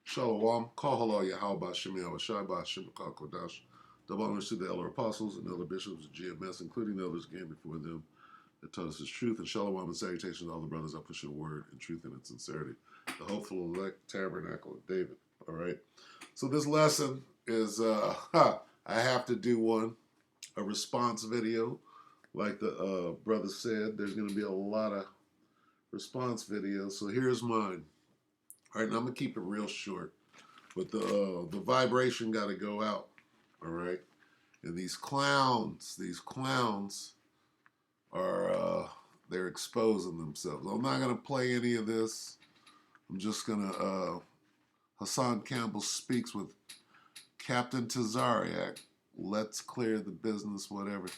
Shalom, Kahalo Yahweh Shemi Awashai Ba'Shem Kodash. Double honors to the elder apostles and elder bishops of GMS, including the elders came before them that taught us his truth. And shalom and salutations to all the brothers that push the word in truth and in sincerity. The hopeful elect tabernacle of David. All right. So this lesson is, I have to do a response video. Like the brother said, there's going to be a lot of response videos. So here's mine. All right, now I'm going to keep it real short. But the vibration got to go out, all right? And these clowns are, they're exposing themselves. I'm not going to play any of this. I'm just going to, Hassan Campbell speaks with Captain Tazariak. Let's clear the business, whatever.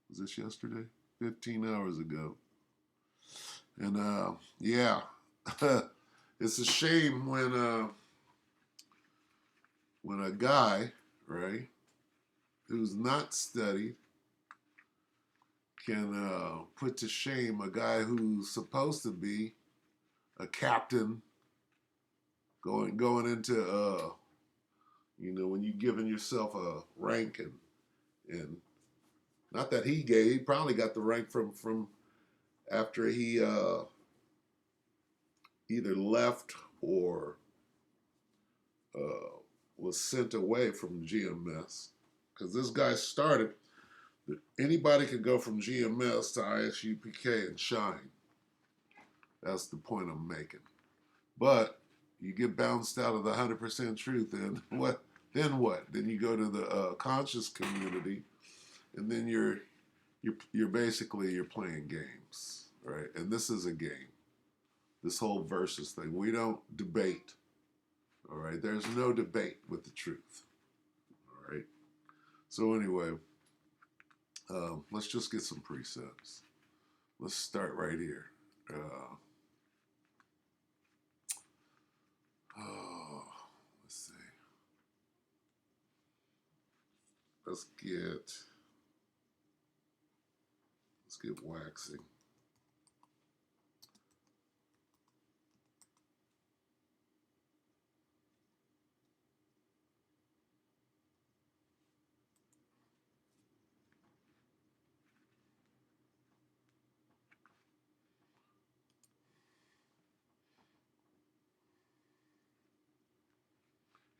Was this yesterday? 15 hours ago. And, yeah, it's a shame when a guy, right, who's not studied can put to shame a guy who's supposed to be a captain going into when you giving yourself a rank and not that he probably got the rank from after he either left or was sent away from GMS, because this guy started. Anybody could go from GMS to ISUPK and shine. That's the point I'm making. But you get bounced out of the 100% truth, and what? Then what? Then you go to the conscious community, and then you're basically you're playing games, right? And this is a game. This whole versus thing. We don't debate. All right. There's no debate with the truth. All right. So anyway, let's just get some precepts. Let's start right here. Let's see. Let's get waxing.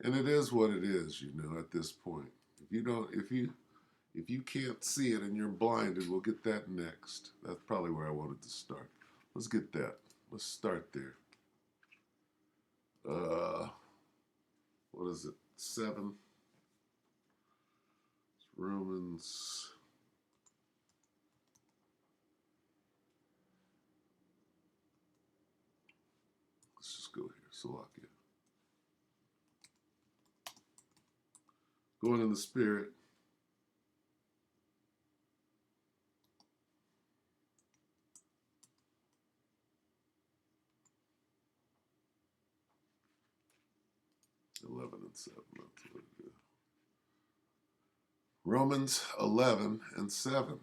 And it is what it is, at this point. If you can't see it and you're blinded, we'll get that next. That's probably where I wanted to start. Let's get that. Let's start there. What is it? 7. It's Romans. Let's just go here. Salakia. Going in the spirit. (11 and 7). Romans 11 and 7. All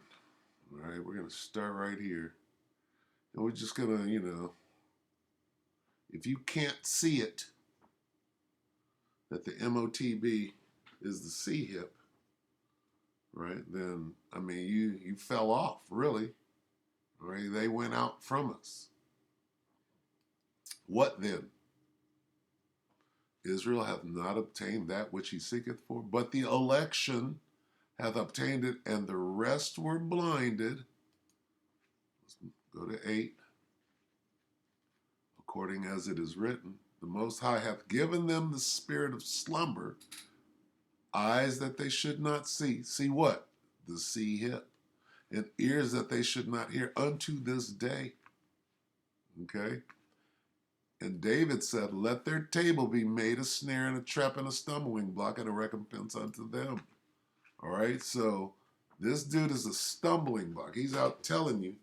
right, we're going to start right here. And we're just going to, if you can't see it, that the MOTB is the C hip, right? Then, you fell off, really. Right? They went out from us. What then? Israel hath not obtained that which he seeketh for, but the election hath obtained it, and the rest were blinded. Let's go to 8. According as it is written, the Most High hath given them the spirit of slumber, eyes that they should not see. See what? The C hip. And ears that they should not hear unto this day. Okay? And David said, let their table be made a snare and a trap and a stumbling block and a recompense unto them. All right? So this dude is a stumbling block. He's out telling you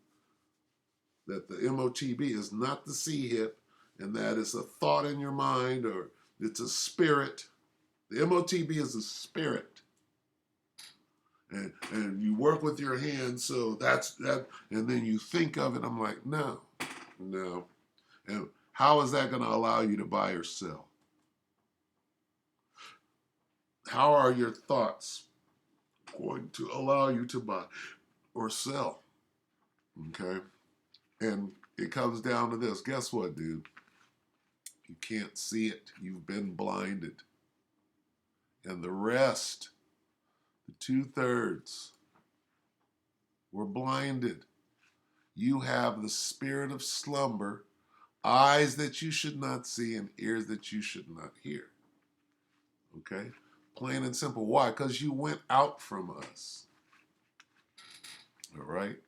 that the MOTB is not the C hip, and that it's a thought in your mind, or it's a spirit. The MOTB is a spirit. And you work with your hands, so that's that, and then you think of it. I'm like, no. And how is that going to allow you to buy or sell? How are your thoughts going to allow you to buy or sell? Okay. And it comes down to this. Guess what, dude? You can't see it. You've been blinded. And the rest, the 2/3, were blinded. You have the spirit of slumber, eyes that you should not see, and ears that you should not hear. Okay? Plain and simple. Why? Because you went out from us. All right?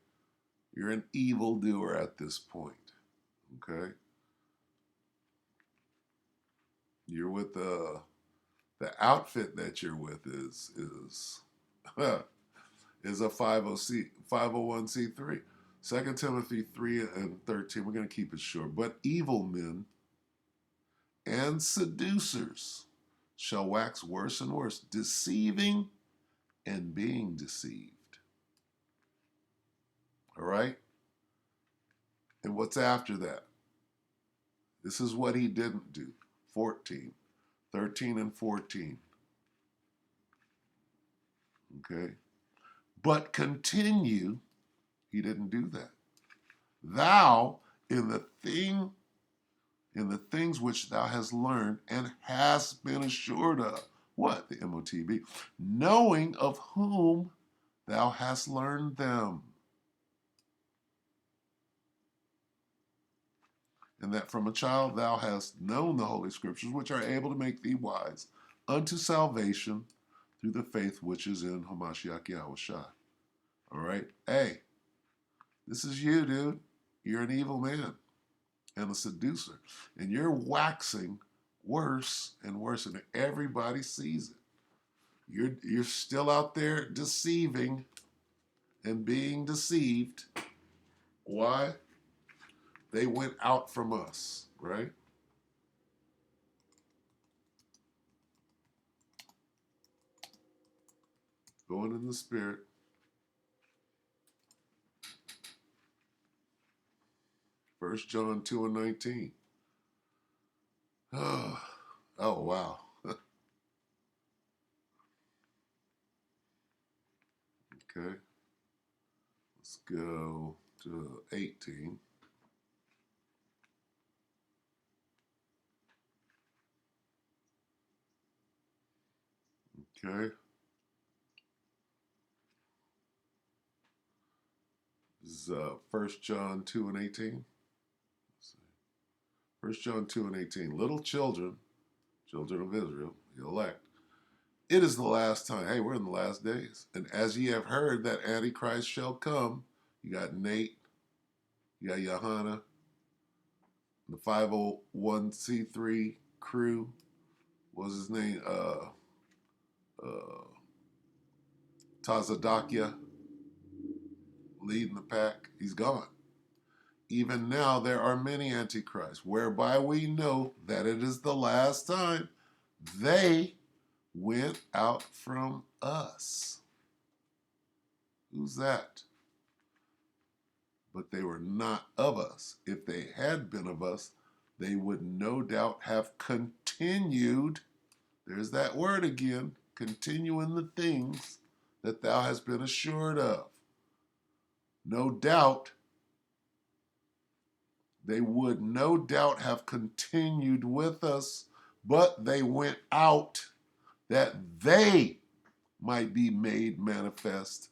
You're an evildoer at this point. Okay? You're with the outfit that you're with is is a 501c3. 2 Timothy 3 and 13. We're going to keep it short. But evil men and seducers shall wax worse and worse, deceiving and being deceived. All right? And what's after that? This is what he didn't do. 14, 13 and 14. Okay? But continue, he didn't do that. Thou in the things which thou hast learned and hast been assured of. What? The MOTB. Knowing of whom thou hast learned them. And that from a child thou hast known the Holy Scriptures, which are able to make thee wise unto salvation through the faith which is in Hamashiach Yahushua. All right? Hey, this is you, dude. You're an evil man and a seducer. And you're waxing worse and worse, and everybody sees it. You're still out there deceiving and being deceived. Why? They went out from us, right? Going in the spirit. First John 2 and 19. Oh, wow. Okay. Let's go to 18. Okay. This is 1 John 2 and 18. 1 John 2 and 18. Little children, children of Israel, the elect, it is the last time. Hey, we're in the last days. And as ye have heard that Antichrist shall come, you got Nate, you got Johanna, the 501c3 crew. What was his name? Tazadakia leading the pack. He's gone. Even now there are many antichrists, whereby we know that it is the last time. They went out from us. Who's that? But they were not of us. If they had been of us, they would no doubt have continued. There's that word again. Continue in the things that thou hast been assured of. No doubt, they would no doubt have continued with us, but they went out that they might be made manifest,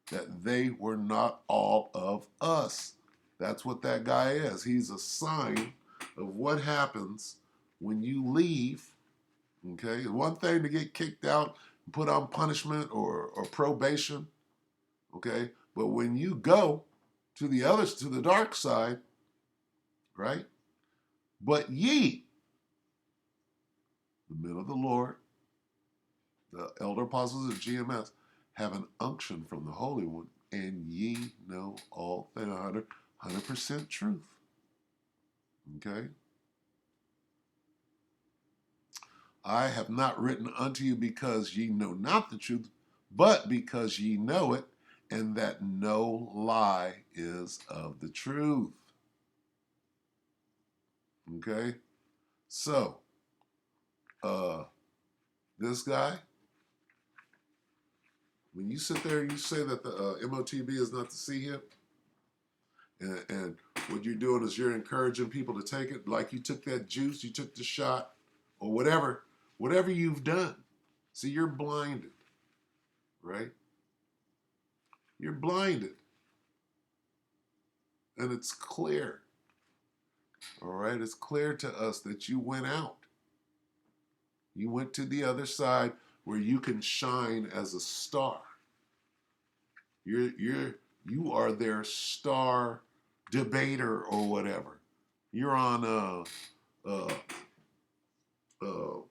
that they were not all of us. That's what that guy is. He's a sign of what happens when you leave. Okay, it's one thing to get kicked out and put on punishment or probation. Okay, but when you go to the dark side, right? But ye, the men of the Lord, the elder apostles of GMS, have an unction from the Holy One, and ye know all things. 100% truth. Okay? I have not written unto you because ye know not the truth, but because ye know it, and that no lie is of the truth. Okay? So, this guy, When you sit there and you say that the MOTB is not the CHIP, and what you're doing is you're encouraging people to take it, like you took that juice, you took the shot, or whatever you've done. See, you're blinded, right? You're blinded. And it's clear, all right? It's clear to us that you went out. You went to the other side where you can shine as a star. You are their star debater or whatever. You're on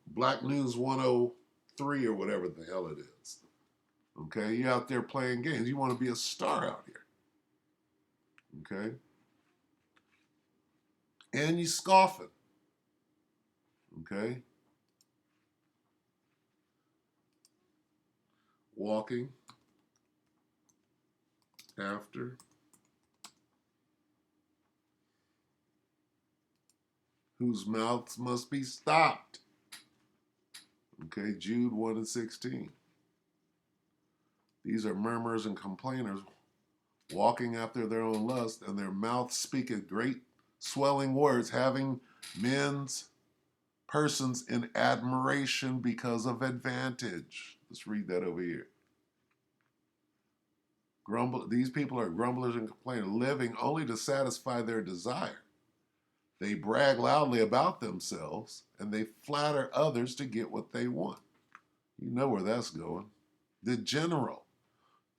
Black News 103 or whatever the hell it is. Okay, you're out there playing games. You want to be a star out here. Okay? And you scoffing. Okay? Walking after whose mouths must be stopped. Okay, Jude 1 and 16. These are murmurers and complainers, walking after their own lust, and their mouth speaketh great swelling words, having men's persons in admiration because of advantage. Let's read that over here. These people are grumblers and complainers, living only to satisfy their desire. They brag loudly about themselves, and they flatter others to get what they want. You know where that's going. The general.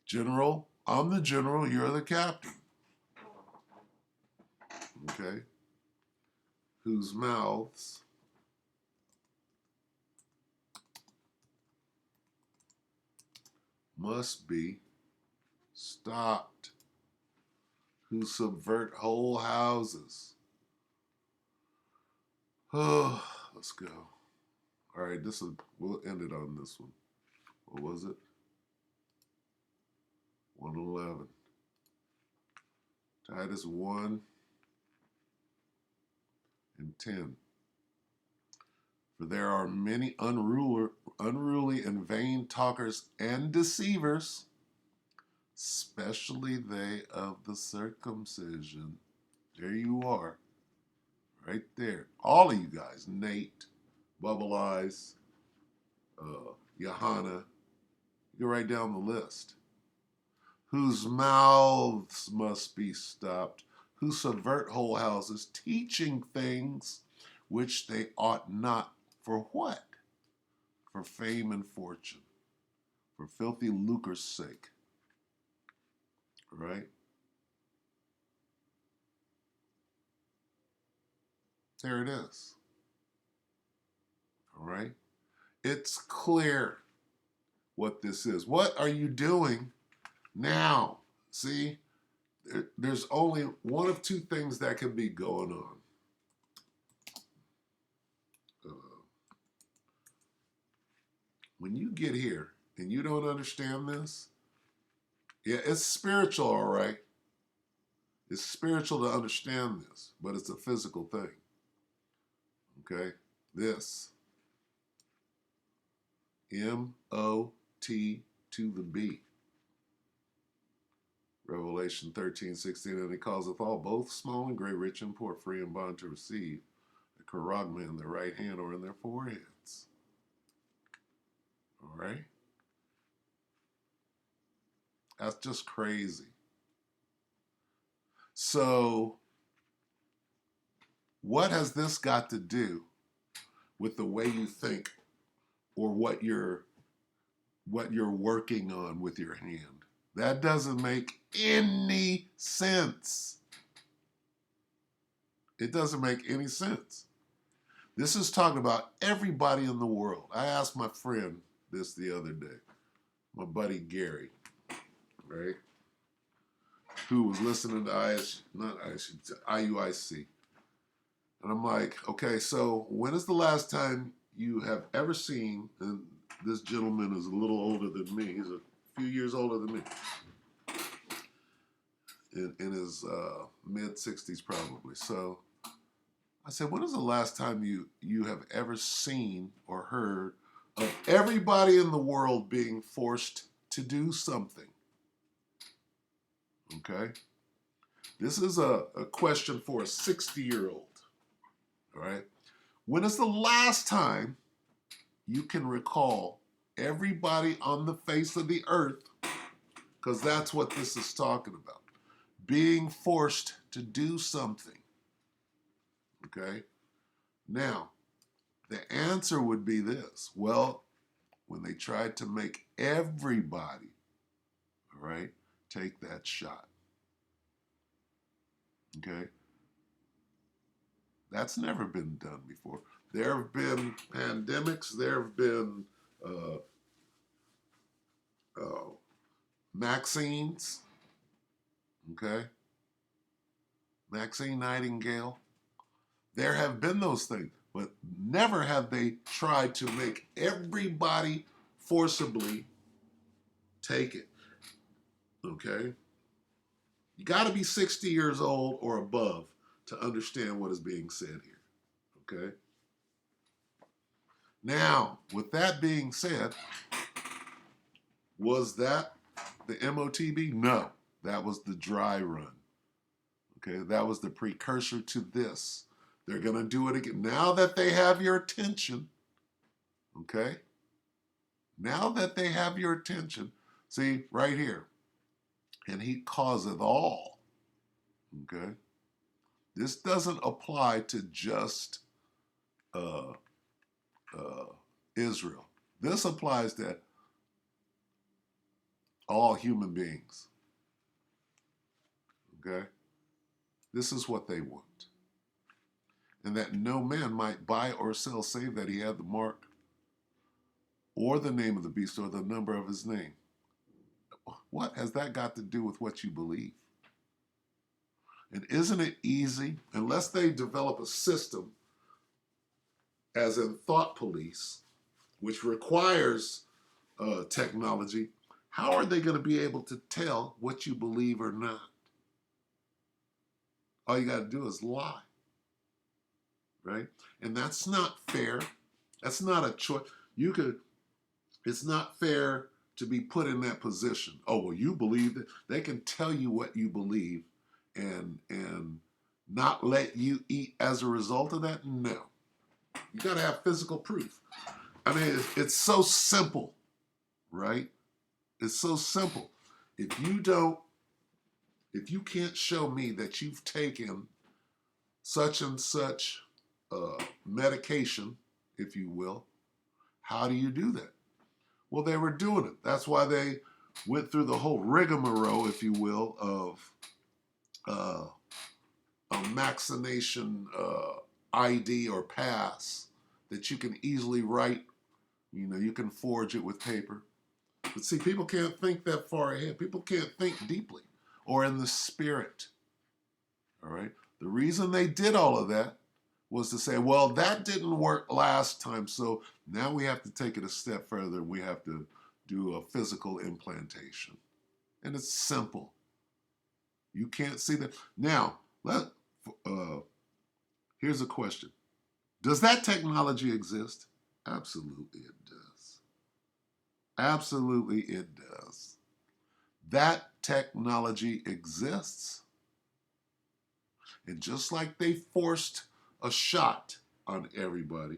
General, I'm the general, you're the captain. Okay? Whose mouths must be stopped. Who subvert whole houses. Oh, let's go. All right, we'll end it on this one. What was it? 111. Titus 1 and 10. For there are many unruly and vain talkers and deceivers, especially they of the circumcision. There you are, right there. All of you guys, Nate, Bubble Eyes, Johanna, you go right down the list. Whose mouths must be stopped, who subvert whole houses, teaching things which they ought not. For what? For fame and fortune, for filthy lucre's sake. Right? There it is. All right? It's clear what this is. What are you doing now? See, there's only one of two things that can be going on. When you get here and you don't understand this, yeah, it's spiritual, all right. It's spiritual to understand this, but it's a physical thing. Okay? This. M-O-T to the B. Revelation 13:16, and he causeth all, both small and great, rich and poor, free and bond, to receive the charagma in their right hand or in their foreheads. All right? That's just crazy. So, what has this got to do with the way you think or what you're working on with your hand? That doesn't make any sense. It doesn't make any sense. This is talking about everybody in the world. I asked my friend this the other day, my buddy Gary, right? Who was listening to IUIC. And I'm like, okay, so when is the last time you have ever seen, and this gentleman is a little older than me, he's a few years older than me, in his mid-60s probably. So I said, when is the last time you have ever seen or heard of everybody in the world being forced to do something. Okay? This is a question for a 60-year-old. All right? When is the last time you can recall everybody on the face of the earth, because that's what this is talking about, being forced to do something? Okay? Now, the answer would be this. Well, when they tried to make everybody, all right, take that shot. Okay? That's never been done before. There have been pandemics. There have been vaccines. Okay? Maxine Nightingale. There have been those things, but never have they tried to make everybody forcibly take it. Okay? You got to be 60 years old or above to understand what is being said here. Okay? Now, with that being said, was that the MOTB? No, that was the dry run. Okay, that was the precursor to this. They're going to do it again. Now that they have your attention, okay? Now that they have your attention, see, right here, and he causeth all, okay? This doesn't apply to just Israel. This applies to all human beings, okay? This is what they want. And that no man might buy or sell save that he had the mark or the name of the beast or the number of his name. What has that got to do with what you believe? And isn't it easy, unless they develop a system, as in thought police, which requires technology, how are they going to be able to tell what you believe or not? All you got to do is lie, right? And that's not fair. That's not a choice. It's not fair to be put in that position. Oh, well, you believe it. They can tell you what you believe and not let you eat as a result of that? No. You got to have physical proof. I mean, it's so simple, right? It's so simple. If you can't show me that you've taken such and such medication, if you will, how do you do that? Well, they were doing it. That's why they went through the whole rigmarole, if you will, of a vaccination ID or pass that you can easily write. You know, you can forge it with paper. But see, people can't think that far ahead. People can't think deeply or in the spirit. All right? The reason they did all of that was to say, well, that didn't work last time, so now we have to take it a step further. We have to do a physical implantation. And it's simple. You can't see that. Now, here's a question. Does that technology exist? Absolutely it does. Absolutely it does. That technology exists. And just like they forced a shot on everybody,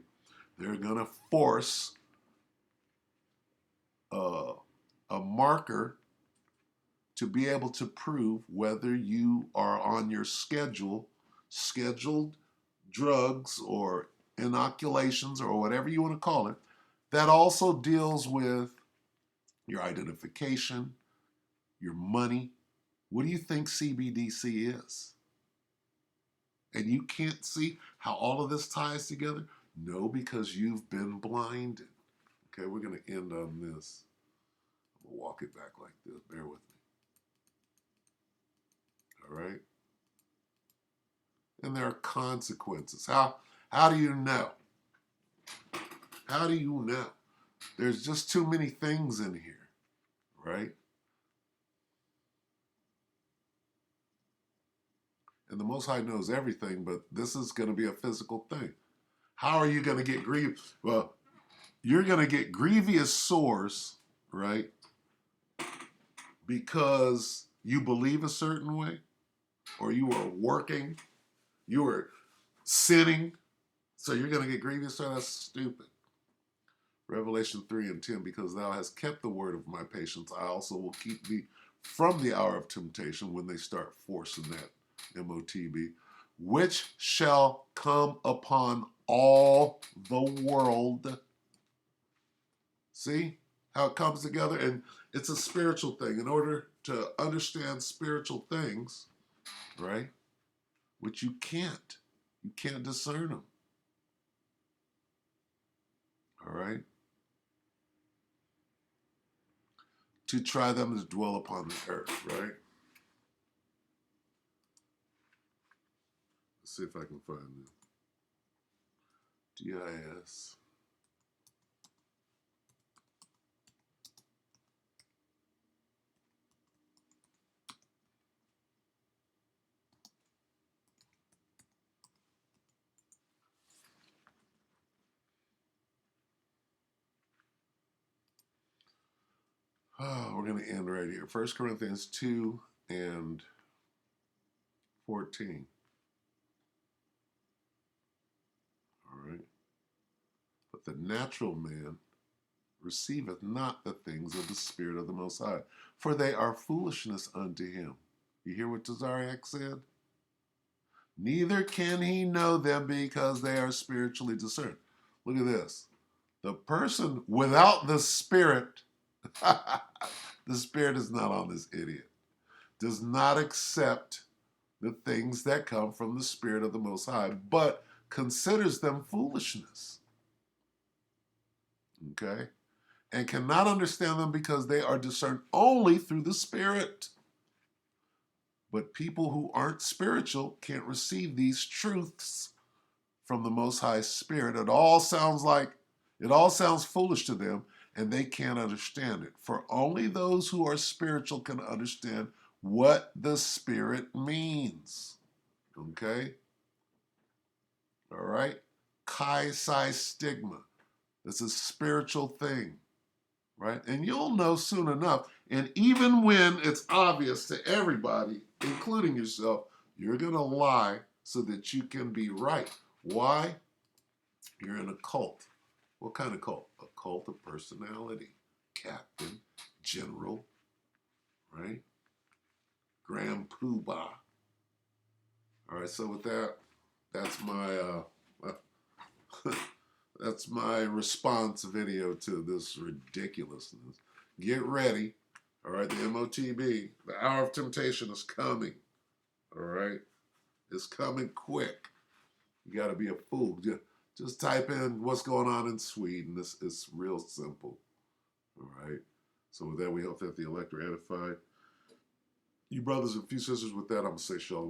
they're going to force a marker to be able to prove whether you are on your scheduled drugs or inoculations or whatever you want to call it, that also deals with your identification, your money. What do you think CBDC is? And you can't see how all of this ties together? No, because you've been blinded. Okay, we're going to end on this. I'm going to walk it back like this. Bear with me. All right? And there are consequences. How do you know? How do you know? There's just too many things in here, right? And the Most High knows everything, but this is going to be a physical thing. How are you going to get grievous? Well, you're going to get grievous sores, right? because you believe a certain way, or you are working, you are sinning, so you're going to get grievous. So that's stupid. Revelation 3:10, because thou hast kept the word of my patience, I also will keep thee from the hour of temptation, when they start forcing that MOTB, which shall come upon all the world. See how it comes together? And it's a spiritual thing. In order to understand spiritual things, right, which you can't discern them. All right? To try them to dwell upon the earth, right? Let's see if I can find it. DIS. Oh, we're going to end right here. 1 Corinthians 2 and 14. All right. But the natural man receiveth not the things of the Spirit of the Most High, for they are foolishness unto him. You hear what Tazariak said? Neither can he know them, because they are spiritually discerned. Look at this. The person without the Spirit, the Spirit is not on this idiot, does not accept the things that come from the Spirit of the Most High, but considers them foolishness. Okay? And cannot understand them, because they are discerned only through the Spirit. But people who aren't spiritual can't receive these truths from the Most High Spirit. It all sounds foolish to them, and they can't understand it. For only those who are spiritual can understand what the Spirit means. Okay? All right? Kai Psi Stigma. It's a spiritual thing. Right? And you'll know soon enough. And even when it's obvious to everybody, including yourself, you're going to lie so that you can be right. Why? You're in a cult. What kind of cult? A cult of personality. Captain, general, right? Grand Poobah. All right, so with that, that's my that's my response video to this ridiculousness. Get ready. All right, the MOTB, the hour of temptation is coming. All right, it's coming quick. You got to be a fool. Just type in what's going on in Sweden. It's real simple. All right. So with that, we hope that the elect are edified. You brothers and few sisters, with that, I'm going to say shalom.